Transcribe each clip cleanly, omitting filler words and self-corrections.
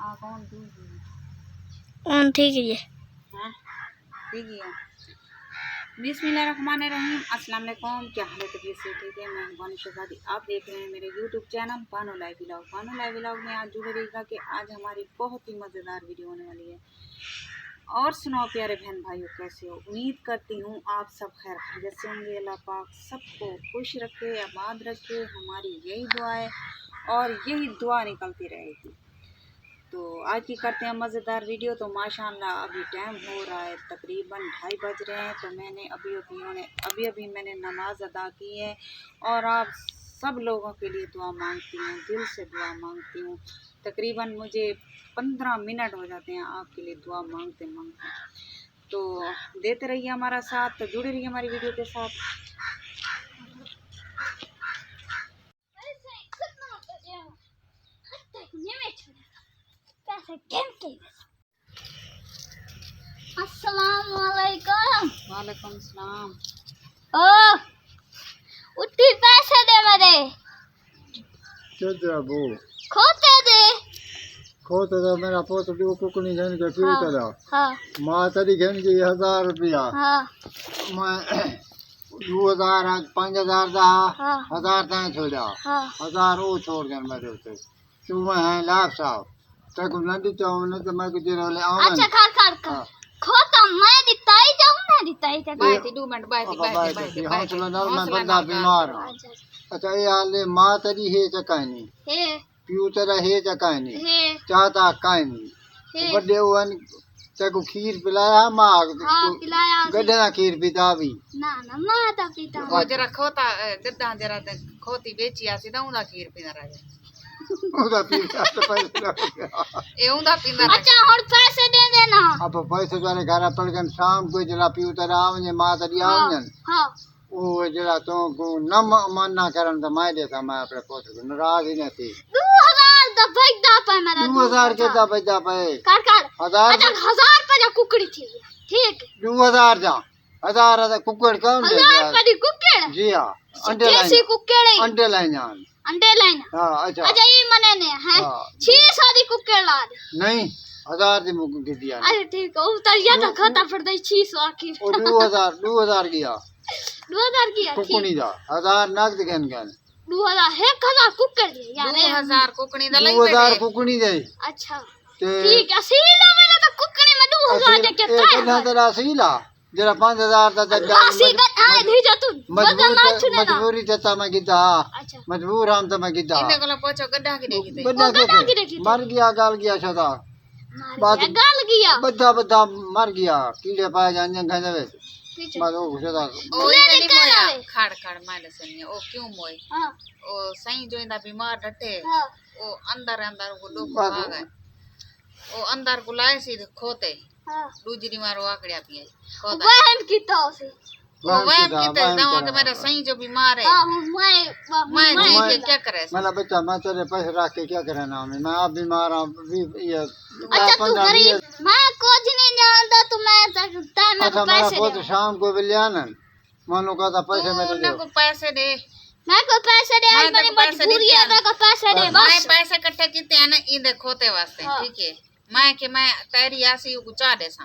On ठीक है हाँ ठीक है। बिस्मिल्लाहिर्रहमानिर्रहीम। अस्सलाम वालेकुम। क्या हाल है? तबीयत से ठीक है? मैं बानो शहजादी। आप देख रहे हैं मेरे YouTube channel Bano live vlog. Bano live vlog में आज जुड़े रहिएगा कि आज हमारी बहुत ही मज़ेदार वीडियो होने वाली है। और सुनाओ प्यारे बहन भाइयों, कैसे हो? उम्मीद करती हूँ आप सब खैर खैरियत से होंगे। अल्लाह पाक सबको खुश रखे, आबाद रखे, हमारी यही दुआ है और यही दुआ निकलती रहेगी। तो आज की करते हैं मज़ेदार वीडियो। तो माशाल्लाह अभी टाइम हो रहा है तकरीबन 2:30 बज रहे हैं। तो मैंने अभी मैंने नमाज अदा की है और आप सब लोगों के लिए दुआ मांगती हूँ, दिल से दुआ मांगती हूँ। तकरीबन मुझे 15 मिनट हो जाते हैं आपके लिए दुआ मांगते मांगते। तो देते रहिए हमारा साथ, तो जुड़े रहिए हमारी वीडियो के साथ। अस्सलामुअलैकुम। वालेकुम सलाम। ओ उठी पैसे दे मेरे बो खोते दे खोते तो मेरा पोत भी कुकनी घेन के क्यों तरा हाँ माँ तरी घेन के 1000 रुपया हाँ मैं 2000 5000 दा हाँ 1000 तक छोड़ा हाँ 1000 वो छोड़ गए मेरे उसे तू मैं है लाख साहब तक नदी चावने तो मैं कुछ रोले आवन अच्छा खा खा खा खोता मैं दिताई जाऊं ना दिताई तक बाय 2 मिनट बाय हाँ चलो ना मैं बंदा बीमार हूँ। अच्छा ये हाले माँ तरी है चकानी हे प्यू तेरा है चकानी हे चाहता कानी हे बड़े वन तेको खीर पिलाया माँ हाँ पिलाया गड्ढे ना खीर पिता भी ना ना माता पिता वो जरा खोता गद्दा जरा खोती बेची आसी ना उदा खीर पीना रहा उदा पीता तो पैसे ए उदा पींदा अच्छा और पैसे दे देना। अब पैसे जाने घर पड़ गए शाम को जरा पियो तेरा आवने माँ तरी आवने हाँ वो जरा तो को न मानना करन तो मैं देता मैं अपने पोते को नाराज ही नहीं थी 2000 दा भैदा पे मेरा 2000 के दा बजा पे कर कर 1000 अच्छा 1000 पे जा कुकड़ी थी ठीक 2000 जा 1000 कुकड़ कौन दे 1000 पे दी कुकड़ जी हां अंडे देसी लाइन कुकड़ है अंडे लाइन जान अंडे लाइन हां अच्छा अच्छा ये मने ने है 600 दी कुकड़ ला दे नहीं 1000 दी मुक दे दिया अरे ठीक है उतर या तो खाता पड़ दे 600 आखिर और 2000 गया 2000 की कुकनी जा 1000 नगद गन गन 2000 है कदा कुकड़ दे यार 2000 कुकनी दा लई 2000 कुकनी दे अच्छा ते ठीक है सीला मैंने तो कुकड़ी में 2000 दे के एक ना तेरा सीला जरा 5000 दा जग्गा राशि का आए धी जा तू बदल ना छुने ना मजबूरी जता मैं गिदा अच्छा मजबूर हम तो मैं गिदा इने कोला पूछो गड्ढा की देखी बड़ा के मर गया गाल गया सदा बात गाल गया बद्दा मर गया कीड़े पाए जाने गंजे वे ठीक है बस वो सदा ओ ये नहीं मोया खाड़ माले सनी ओ क्यों मोय हां ओ सही जो इंदा बीमार डटे हां ओ अंदर वो डोको आ गए ओ अंदर को लाए सी खोते हां दूसरी मारो आकड़िया पिए खोता वहन की तो से ओ वह किते दवा के मेरा सही जो बीमार है हां मैं जी के क्या करे मेरा बच्चा मैं तेरे पैसे रख के क्या करना मैं आप बीमार हूं ये अच्छा तू गरीब मैं कुछ नहीं जानता तू मैं टाइम में पैसे बहुत शाम को बिलियान मानो का पैसे मेरे दे को पैसे दे मैं को पैसे दे आज मेरी मजबूरी है मैं को पैसे दे बस मैं पैसे इकट्ठे किते हैं ना इंदे खोते वास्ते ठीक है मैं तैयारी आसी को चाह दे सा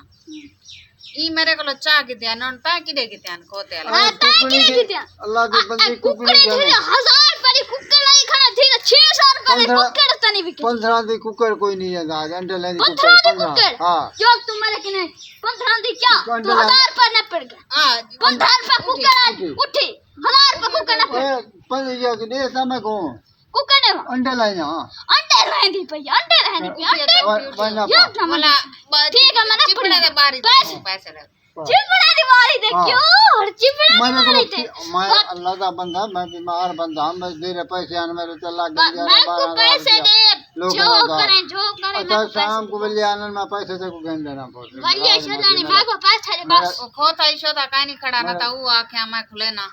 ई मेरे को चाह की ध्यान न ता की दे की ध्यान खोते हां ता की दे अल्लाह की बंदी कुकड़ी जाने 1000 पर कुकड़ लाई खाना ठीक है 600 रुपए कुकड़ तो नहीं बिके 15 दी कुकड़ कोई नहीं है आज अंडे लेनी 15 दी कुकड़ हां जो तुम्हारे कि नहीं 15 दी क्या 2000 पर न पड़ गया हां 15 रुपए कुकड़ उठी 1000 रुपए कुकड़ न पड़ पर ये कि दे समय को कुकड़ ने अंडे लाया अंडे रहने दी भैया अंडे वाला वाला ठीक है मैंने चिपड़ा दे बारी पैसे ले चिपड़ा दी मारी दे क्यों और चिपड़ा मारी दे मैं अल्लाह का बंदा मैं बीमार बंदा मैं तेरे पैसे आने मेरे तो लग गया मैं को पैसे दे जो करें अच्छा शाम को बल्ले आने में पैसे से को गन देना पड़ता बल्ले शदानी मैं को पैसे दे बस ओ खोता इशोता काई नहीं खड़ा ना ता वो आखे मैं खुले ना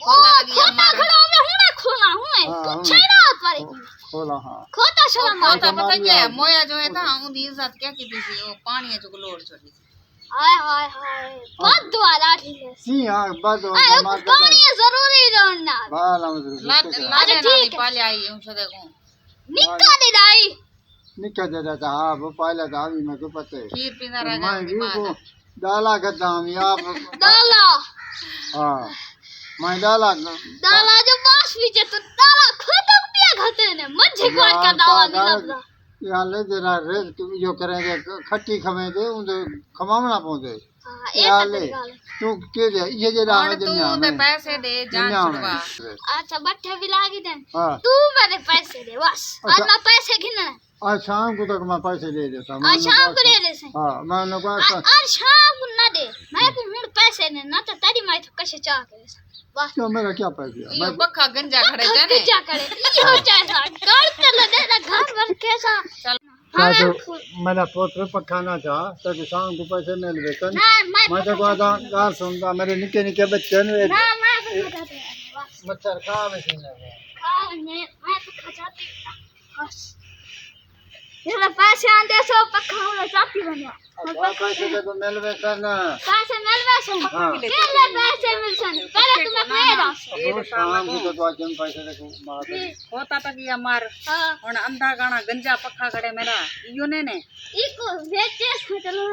खोता खड़ा मैं हूं ना खोला हूं कुछ ना पर खोला हां खोता शला खोता पता क्या है मोया जो है था उनकी इज्जत क्या की थी वो पानी है जो लोड छोड़ी हाय हाय हाय बहुत दुआला ठीक है जी हां बस पानी जरूरी रहना वाला लाने नाली पाले आई हूं सदे को निका दे दाई निकल जाता था हाँ वो पहले था अभी मेरे को पता है खीर पीना रह मैं गया भी वो डाला करता हूँ आप दाला हाँ मैं डाला दाला जो बास पीछे तो दाला खत्म पिया खाते ने मजे कोट का दावा दिला यहाँ ले जरा रे तू जो करेंगे खट्टी खमेंगे उन खमावना पौंदे हां ले एक गाल तू के दे ये जरा और तू ते पैसे दे जान छुड़वा अच्छा बट्टे भी लागी दे हाँ तू मेरे पैसे दे बस आज मैं पैसे गिनना आज शाम को तक मैं पैसे दे देता हूँ आज शाम को दे दे से हाँ मैं उन्हें आज शाम को ना दे मैं को मुड़ पैसे ने ना तो तेरी माई तो कैसे चाह करे बस क्यों मेरा क्या पैसे यो पक्का गंजा खड़े जाने क्या करे यो जैसा कर चल दे ना घर भर कैसा चल तो मेरा पोत्र पखाना था तो शाम को पैसे मिल गए ना मैं तो गाल सुनता मेरे निके निके बच्चे ने ना मैं बता दे बस मच्छर खा में मैं तो खजाती बस ये पैसे आंदे सो पक्का हो जाती बनिया पैसे तो मिलवे करना पैसे मिलवे से हाँ केले पैसे मिलसन पहले तुम्हें मेरा वो शाम को तो आज हम पैसे देखो बात है होता तक ये मार हां हुन अंधा गाना गंजा पक्का खड़े मेरा इयो ने इको वेचे चलो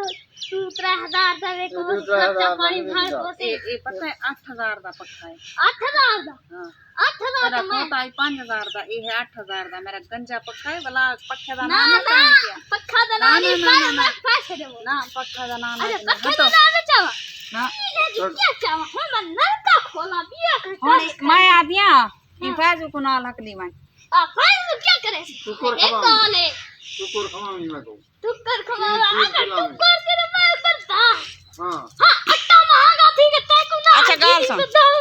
तू 3000 दा वे को खर्चा पानी भर को से ए पता है 8000 दा पक्का है 8000 दा हां 8000 तेरा दा मैं होता है 5000 दा ये है 8000 दा मेरा गंजा पक्का है वाला पक्के दा ना नाम ना है क्या पक्का दा ना, नहीं ना, ना, ना। पैसे दे ना पक्का दा नाम अरे है पक्का हटो दा ना चावा ना क्या चावा हम नलका खोला बिया हुन मैं आ दिया ई फाजू को ना लकली मैं आ फाइल क्या करे एक काले कुकुर खवानी मैं को टुक्कर खवावा अगर टुक्कर तेरे मैं करता हाँ हां अट्टा महंगा थी कि ते को ना अच्छा गाल सुन सुन